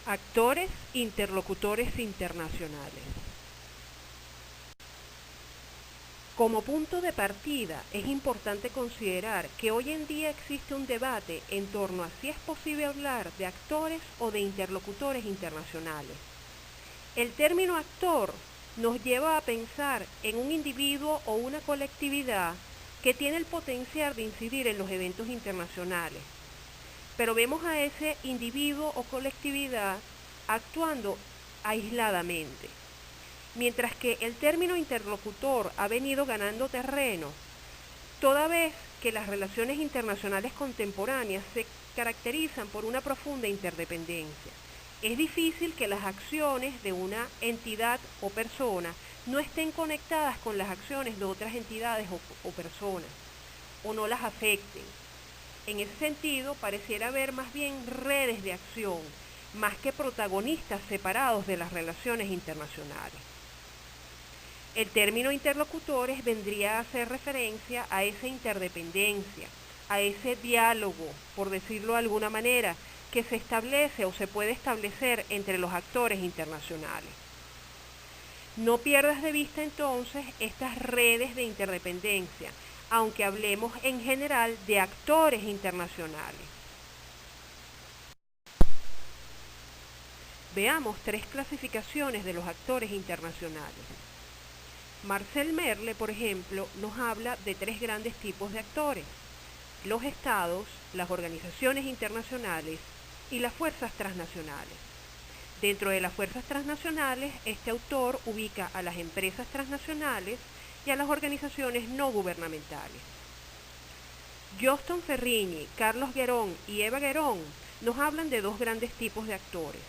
Actores, interlocutores internacionales. Como punto de partida, es importante considerar que hoy en día existe un debate en torno a si es posible hablar de actores o de interlocutores internacionales. El término actor nos lleva a pensar en un individuo o una colectividad que tiene el potencial de incidir en los eventos internacionales. Pero vemos a ese individuo o colectividad actuando aisladamente. Mientras que el término interlocutor ha venido ganando terreno, toda vez que las relaciones internacionales contemporáneas se caracterizan por una profunda interdependencia. Es difícil que las acciones de una entidad o persona no estén conectadas con las acciones de otras entidades o personas, o no las afecten. En ese sentido, pareciera haber más bien redes de acción, más que protagonistas separados de las relaciones internacionales. El término interlocutores vendría a hacer referencia a esa interdependencia, a ese diálogo, por decirlo de alguna manera, que se establece o se puede establecer entre los actores internacionales. No pierdas de vista entonces estas redes de interdependencia, aunque hablemos en general de actores internacionales. Veamos tres clasificaciones de los actores internacionales. Marcel Merle, por ejemplo, nos habla de tres grandes tipos de actores: los estados, las organizaciones internacionales y las fuerzas transnacionales. Dentro de las fuerzas transnacionales, este autor ubica a las empresas transnacionales y a las organizaciones no gubernamentales. Joston Ferrigni, Carlos Guerón y Eva Guerón nos hablan de dos grandes tipos de actores: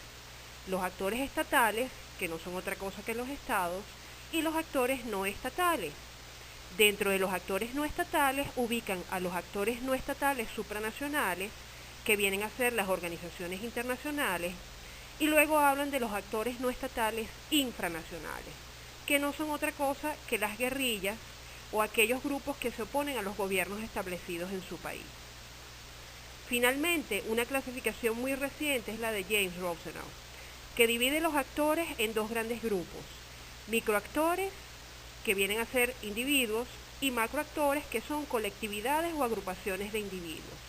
los actores estatales, que no son otra cosa que los estados, y los actores no estatales. Dentro de los actores no estatales ubican a los actores no estatales supranacionales, que vienen a ser las organizaciones internacionales, y luego hablan de los actores no estatales infranacionales, que no son otra cosa que las guerrillas o aquellos grupos que se oponen a los gobiernos establecidos en su país. Finalmente, una clasificación muy reciente es la de James Rosenau, que divide los actores en dos grandes grupos: microactores, que vienen a ser individuos, y macroactores, que son colectividades o agrupaciones de individuos.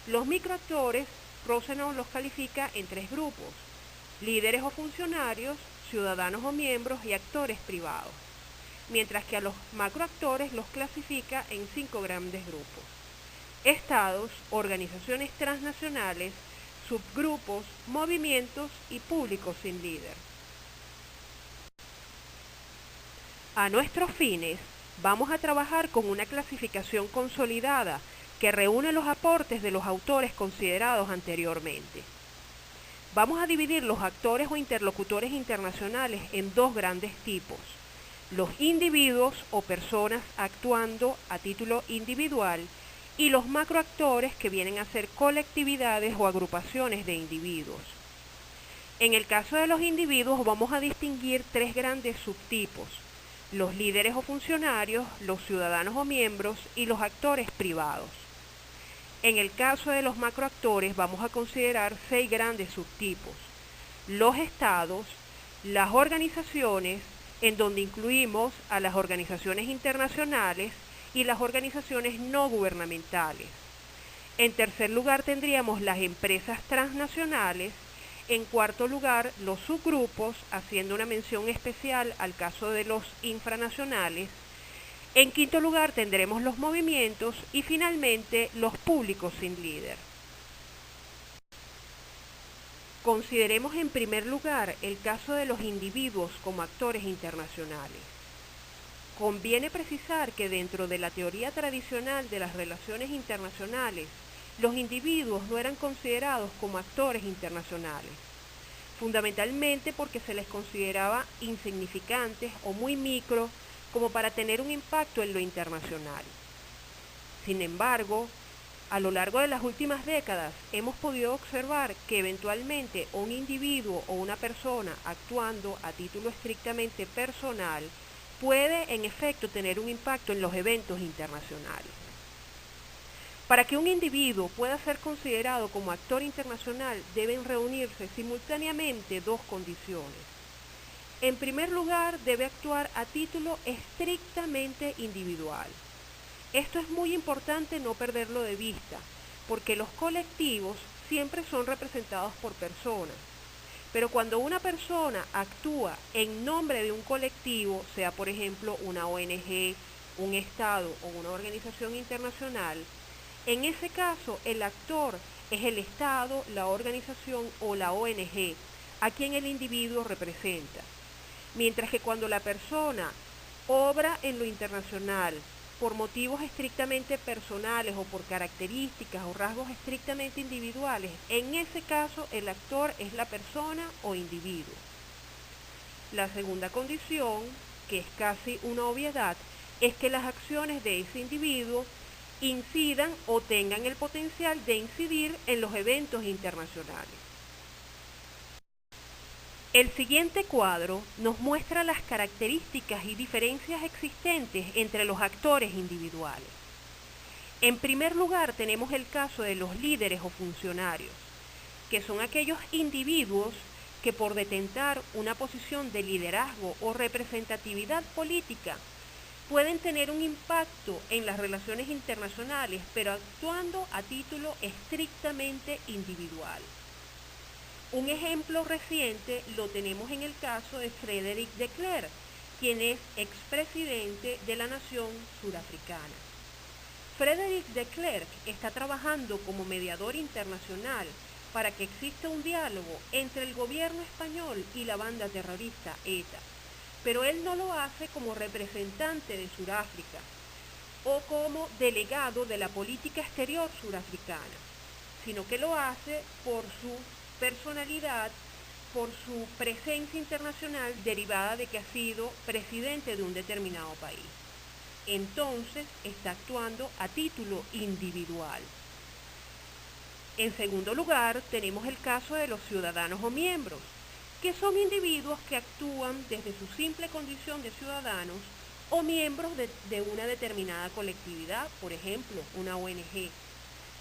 Los microactores, Rosenau los califica en tres grupos: líderes o funcionarios, ciudadanos o miembros y actores privados, mientras que a los macroactores los clasifica en cinco grandes grupos: estados, organizaciones transnacionales, subgrupos, movimientos y públicos sin líder. A nuestros fines, vamos a trabajar con una clasificación consolidada que reúne los aportes de los autores considerados anteriormente. Vamos a dividir los actores o interlocutores internacionales en dos grandes tipos: los individuos o personas actuando a título individual y los macroactores, que vienen a ser colectividades o agrupaciones de individuos. En el caso de los individuos vamos a distinguir tres grandes subtipos: los líderes o funcionarios, los ciudadanos o miembros y los actores privados. En el caso de los macroactores vamos a considerar seis grandes subtipos: los estados, las organizaciones, en donde incluimos a las organizaciones internacionales y las organizaciones no gubernamentales. En tercer lugar tendríamos las empresas transnacionales. En cuarto lugar, los subgrupos, haciendo una mención especial al caso de los infranacionales. En quinto lugar tendremos los movimientos y finalmente los públicos sin líder. Consideremos en primer lugar el caso de los individuos como actores internacionales. Conviene precisar que dentro de la teoría tradicional de las relaciones internacionales, los individuos no eran considerados como actores internacionales, fundamentalmente porque se les consideraba insignificantes o muy micro como para tener un impacto en lo internacional. Sin embargo, a lo largo de las últimas décadas hemos podido observar que eventualmente un individuo o una persona actuando a título estrictamente personal puede en efecto tener un impacto en los eventos internacionales. Para que un individuo pueda ser considerado como actor internacional, deben reunirse simultáneamente dos condiciones. En primer lugar, debe actuar a título estrictamente individual. Esto es muy importante no perderlo de vista, porque los colectivos siempre son representados por personas. Pero cuando una persona actúa en nombre de un colectivo, sea por ejemplo una ONG, un Estado o una organización internacional, en ese caso el actor es el Estado, la organización o la ONG, a quien el individuo representa. Mientras que cuando la persona obra en lo internacional por motivos estrictamente personales o por características o rasgos estrictamente individuales, en ese caso el actor es la persona o individuo. La segunda condición, que es casi una obviedad, es que las acciones de ese individuo incidan o tengan el potencial de incidir en los eventos internacionales. El siguiente cuadro nos muestra las características y diferencias existentes entre los actores individuales. En primer lugar, tenemos el caso de los líderes o funcionarios, que son aquellos individuos que por detentar una posición de liderazgo o representatividad política pueden tener un impacto en las relaciones internacionales, pero actuando a título estrictamente individual. Un ejemplo reciente lo tenemos en el caso de Frédéric de Klerk, quien es expresidente de la nación surafricana. Frédéric de Klerk está trabajando como mediador internacional para que exista un diálogo entre el gobierno español y la banda terrorista ETA, pero él no lo hace como representante de Sudáfrica o como delegado de la política exterior surafricana, sino que lo hace por su personalidad, por su presencia internacional derivada de que ha sido presidente de un determinado país. Entonces está actuando a título individual. En segundo lugar, tenemos el caso de los ciudadanos o miembros, que son individuos que actúan desde su simple condición de ciudadanos o miembros de una determinada colectividad, por ejemplo, una ONG.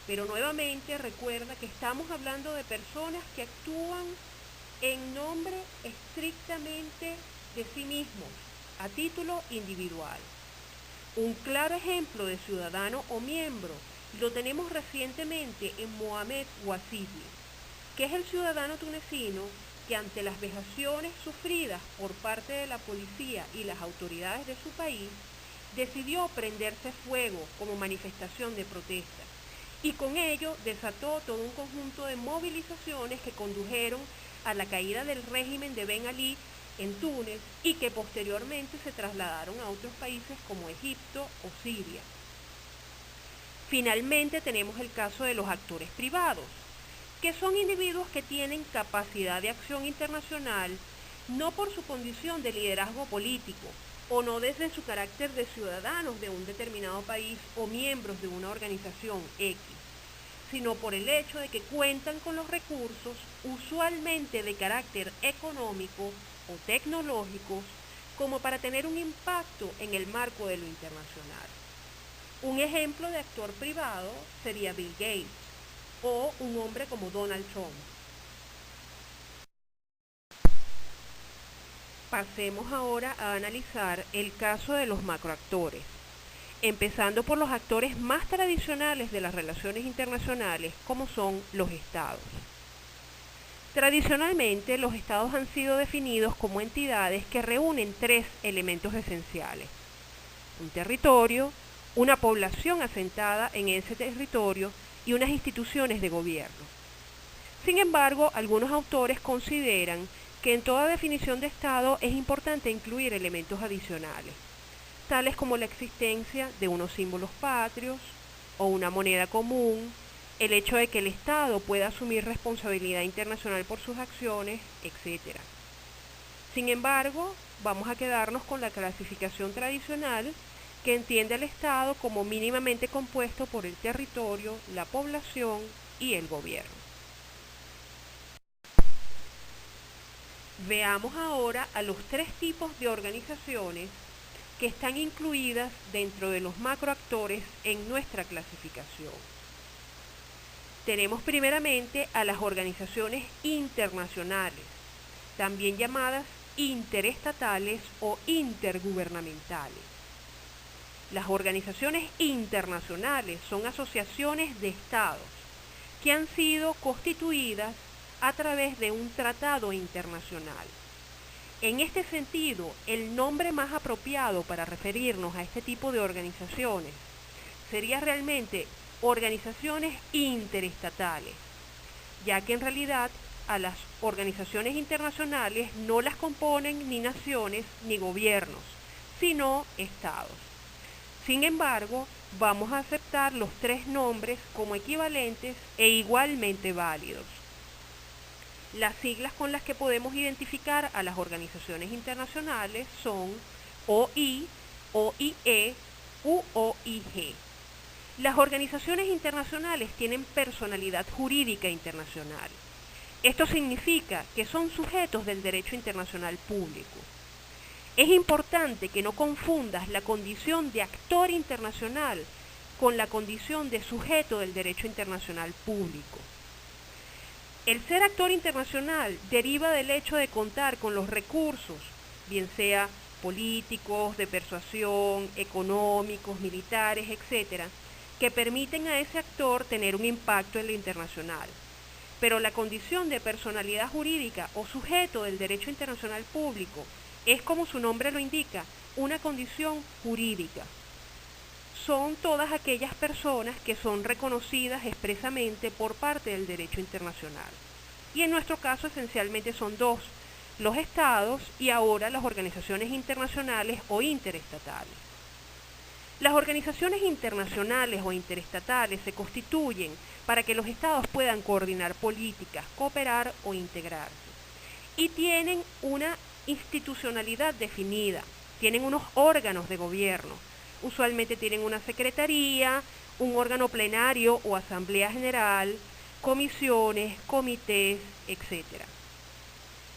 Pero nuevamente recuerda que estamos hablando de personas que actúan en nombre estrictamente de sí mismos, a título individual. Un claro ejemplo de ciudadano o miembro lo tenemos recientemente en Mohamed Bouazizi, que es el ciudadano tunecino que ante las vejaciones sufridas por parte de la policía y las autoridades de su país, decidió prenderse fuego como manifestación de protesta. Y con ello desató todo un conjunto de movilizaciones que condujeron a la caída del régimen de Ben Ali en Túnez y que posteriormente se trasladaron a otros países como Egipto o Siria. Finalmente tenemos el caso de los actores privados, que son individuos que tienen capacidad de acción internacional no por su condición de liderazgo político o no desde su carácter de ciudadanos de un determinado país o miembros de una organización X, sino por el hecho de que cuentan con los recursos usualmente de carácter económico o tecnológicos como para tener un impacto en el marco de lo internacional. Un ejemplo de actor privado sería Bill Gates o un hombre como Donald Trump. Pasemos ahora a analizar el caso de los macroactores, empezando por los actores más tradicionales de las relaciones internacionales, como son los estados. Tradicionalmente, los estados han sido definidos como entidades que reúnen tres elementos esenciales: un territorio, una población asentada en ese territorio y unas instituciones de gobierno. Sin embargo, algunos autores consideran que en toda definición de Estado es importante incluir elementos adicionales, tales como la existencia de unos símbolos patrios o una moneda común, el hecho de que el Estado pueda asumir responsabilidad internacional por sus acciones, etc. Sin embargo, vamos a quedarnos con la clasificación tradicional que entiende al Estado como mínimamente compuesto por el territorio, la población y el gobierno. Veamos ahora a los tres tipos de organizaciones que están incluidas dentro de los macroactores en nuestra clasificación. Tenemos primeramente a las organizaciones internacionales, también llamadas interestatales o intergubernamentales. Las organizaciones internacionales son asociaciones de estados que han sido constituidas a través de un tratado internacional. En este sentido, el nombre más apropiado para referirnos a este tipo de organizaciones sería realmente organizaciones interestatales, ya que en realidad a las organizaciones internacionales no las componen ni naciones ni gobiernos, sino estados. Sin embargo, vamos a aceptar los tres nombres como equivalentes e igualmente válidos. Las siglas con las que podemos identificar a las organizaciones internacionales son OI, OIE u OIG. Las organizaciones internacionales tienen personalidad jurídica internacional. Esto significa que son sujetos del derecho internacional público. Es importante que no confundas la condición de actor internacional con la condición de sujeto del derecho internacional público. El ser actor internacional deriva del hecho de contar con los recursos, bien sea políticos, de persuasión, económicos, militares, etc., que permiten a ese actor tener un impacto en lo internacional. Pero la condición de personalidad jurídica o sujeto del derecho internacional público es, como su nombre lo indica, una condición jurídica. Son todas aquellas personas que son reconocidas expresamente por parte del derecho internacional. Y en nuestro caso esencialmente son dos, los estados y ahora las organizaciones internacionales o interestatales. Las organizaciones internacionales o interestatales se constituyen para que los estados puedan coordinar políticas, cooperar o integrarse. Y tienen una institucionalidad definida, tienen unos órganos de gobierno. Usualmente tienen una secretaría, un órgano plenario o asamblea general, comisiones, comités, etc.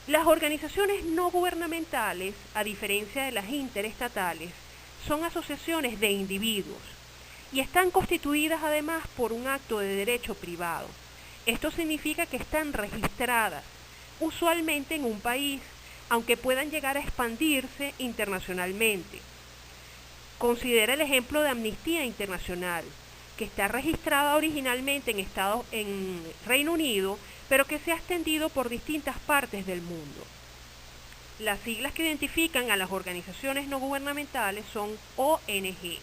Las organizaciones no gubernamentales, a diferencia de las interestatales, son asociaciones de individuos y están constituidas además por un acto de derecho privado. Esto significa que están registradas, usualmente en un país, aunque puedan llegar a expandirse internacionalmente. Considera el ejemplo de Amnistía Internacional, que está registrada originalmente en Reino Unido, pero que se ha extendido por distintas partes del mundo. Las siglas que identifican a las organizaciones no gubernamentales son ONG.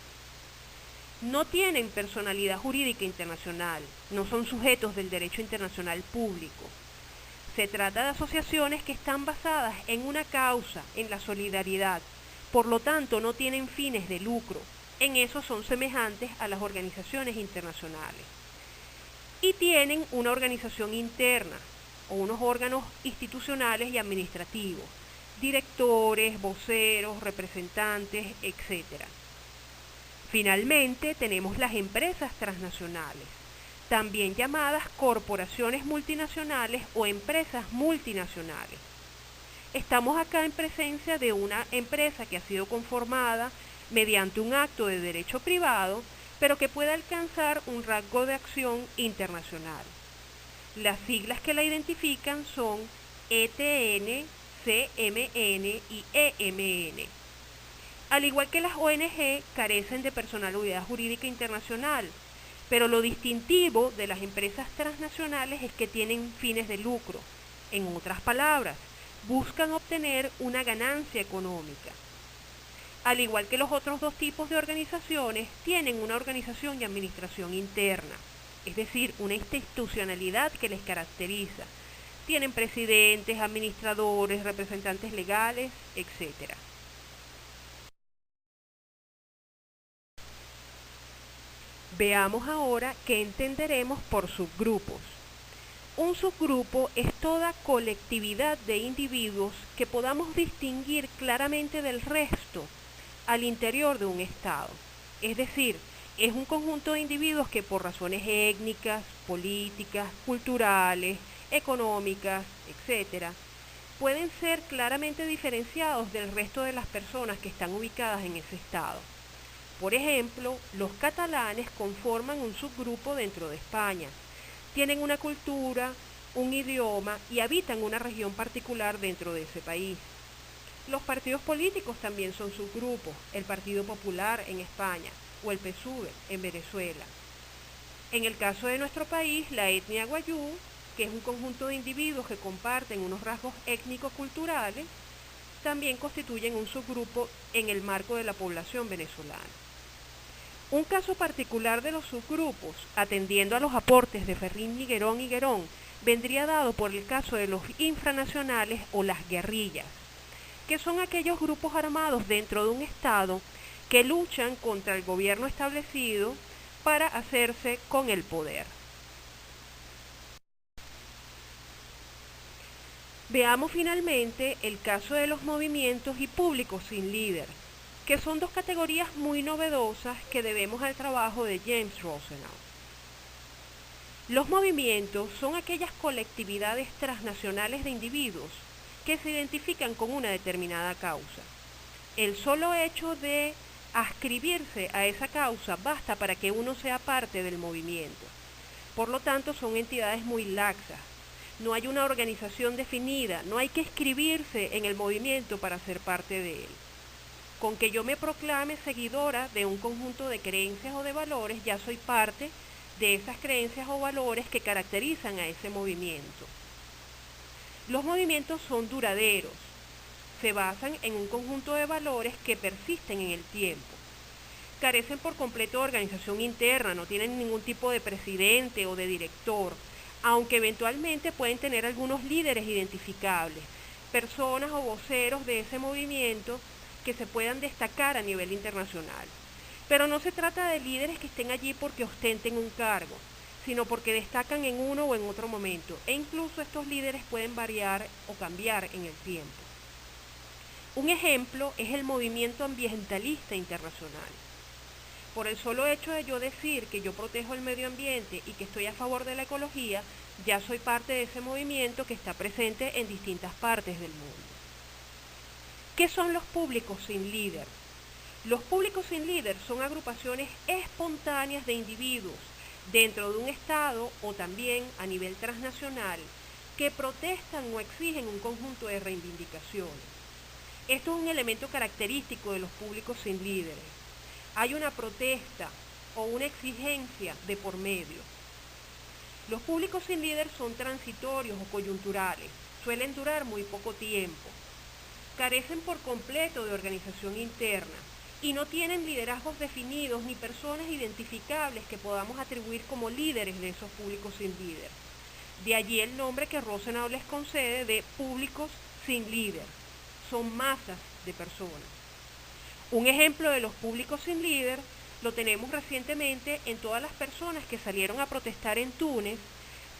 No tienen personalidad jurídica internacional, no son sujetos del derecho internacional público. Se trata de asociaciones que están basadas en una causa, en la solidaridad, por lo tanto no tienen fines de lucro. En eso son semejantes a las organizaciones internacionales. Y tienen una organización interna o unos órganos institucionales y administrativos, directores, voceros, representantes, etc. Finalmente tenemos las empresas transnacionales, también llamadas corporaciones multinacionales o empresas multinacionales. Estamos acá en presencia de una empresa que ha sido conformada mediante un acto de derecho privado, pero que puede alcanzar un rango de acción internacional. Las siglas que la identifican son ETN, CMN y EMN. Al igual que las ONG, carecen de personalidad jurídica internacional, pero lo distintivo de las empresas transnacionales es que tienen fines de lucro. En otras palabras, buscan obtener una ganancia económica. Al igual que los otros dos tipos de organizaciones, tienen una organización y administración interna, es decir, una institucionalidad que les caracteriza. Tienen presidentes, administradores, representantes legales, etc. Veamos ahora qué entenderemos por subgrupos. Un subgrupo es toda colectividad de individuos que podamos distinguir claramente del resto al interior de un estado. Es decir, es un conjunto de individuos que por razones étnicas, políticas, culturales, económicas, etc., pueden ser claramente diferenciados del resto de las personas que están ubicadas en ese estado. Por ejemplo, los catalanes conforman un subgrupo dentro de España. Tienen una cultura, un idioma y habitan una región particular dentro de ese país. Los partidos políticos también son subgrupos, el Partido Popular en España o el PSUV en Venezuela. En el caso de nuestro país, la etnia wayuu, que es un conjunto de individuos que comparten unos rasgos étnico-culturales, también constituyen un subgrupo en el marco de la población venezolana. Un caso particular de los subgrupos, atendiendo a los aportes de Ferrín Higuerón, vendría dado por el caso de los infranacionales o las guerrillas, que son aquellos grupos armados dentro de un estado que luchan contra el gobierno establecido para hacerse con el poder. Veamos finalmente el caso de los movimientos y públicos sin líder, que son dos categorías muy novedosas que debemos al trabajo de James Rosenau. Los movimientos son aquellas colectividades transnacionales de individuos que se identifican con una determinada causa. El solo hecho de adscribirse a esa causa basta para que uno sea parte del movimiento. Por lo tanto, son entidades muy laxas. No hay una organización definida, no hay que inscribirse en el movimiento para ser parte de él. Con que yo me proclame seguidora de un conjunto de creencias o de valores, ya soy parte de esas creencias o valores que caracterizan a ese movimiento. Los movimientos son duraderos, se basan en un conjunto de valores que persisten en el tiempo. Carecen por completo de organización interna, no tienen ningún tipo de presidente o de director, aunque eventualmente pueden tener algunos líderes identificables, personas o voceros de ese movimiento que se puedan destacar a nivel internacional. Pero no se trata de líderes que estén allí porque ostenten un cargo, sino porque destacan en uno o en otro momento, e incluso estos líderes pueden variar o cambiar en el tiempo. Un ejemplo es el movimiento ambientalista internacional. Por el solo hecho de yo decir que yo protejo el medio ambiente y que estoy a favor de la ecología, ya soy parte de ese movimiento que está presente en distintas partes del mundo. ¿Qué son los públicos sin líder? Los públicos sin líder son agrupaciones espontáneas de individuos dentro de un estado o también a nivel transnacional que protestan o exigen un conjunto de reivindicaciones. Esto es un elemento característico de los públicos sin líderes. Hay una protesta o una exigencia de por medio. Los públicos sin líder son transitorios o coyunturales, suelen durar muy poco tiempo, carecen por completo de organización interna y no tienen liderazgos definidos ni personas identificables que podamos atribuir como líderes de esos públicos sin líder. De allí el nombre que Rosenau les concede de públicos sin líder. Son masas de personas. Un ejemplo de los públicos sin líder lo tenemos recientemente en todas las personas que salieron a protestar en Túnez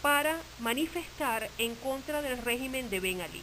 para manifestar en contra del régimen de Ben Ali.